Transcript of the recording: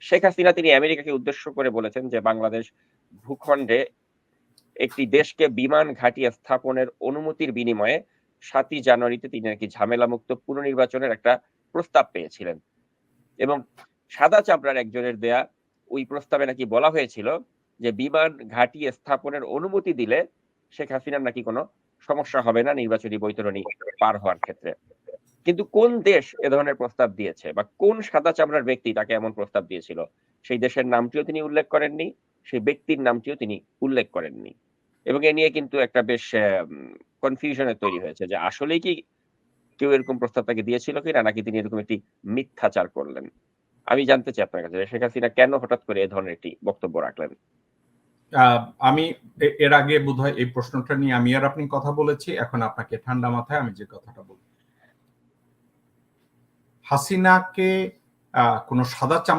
শেখ হাসিনা তিনি আমেরিকাকে উদ্দেশ্য করে বলেছেন যে বাংলাদেশ ভূখণ্ডে একটি দেশকে বিমান ঘাঁটি স্থাপনের অনুমতির বিনিময়ে ৭ই জানুয়ারিতে তিনি নাকি ঝামেলামুক্ত পুনর্নির্বাচনের একটা প্রস্তাব পেয়েছিলেন। এবং সাদা চামড়ার একজনের দেয়া ওই প্রস্তাবে নাকি বলা হয়েছিল যে বিমান ঘাঁটি স্থাপনের অনুমতি দিলে শেখ হাসিনার নাকি কোনো সমস্যা হবে না নির্বাচনী বৈতরণী পার হওয়ার ক্ষেত্রে। কিন্তু কোন দেশ এ ধরনের প্রস্তাব দিয়েছে বা কোন সাদা চামড়ার ব্যক্তি তাকে এমন প্রস্তাব দিয়েছিল, সেই দেশের নামটিও তিনি উল্লেখ করেননি, সেই ব্যক্তির নামটিও তিনি উল্লেখ করেননি। এবং এ নিয়ে কিন্তু একটা বেশ কনফিউশন এর তৈরি হয়েছে যে আসলেই কি কেউ এরকম প্রস্তাব তাকে দিয়েছিল কিনা, নাকি তিনি এরকম একটি মিথ্যাচার করলেন। আমি জানতে চাই আপনার কাছে শেখ হাসিনা কেন হঠাৎ করে এ ধরনের একটি বক্তব্য রাখলেন? আমি এর আগে বোধহয় এই প্রশ্নটা নিয়ে আমি আর আপনি কথা বলেছি, এখন আপনাকে ঠান্ডা মাথায় আমি যে কথাটা বলি, হাসিনাকে কোনো সাদা চামড়া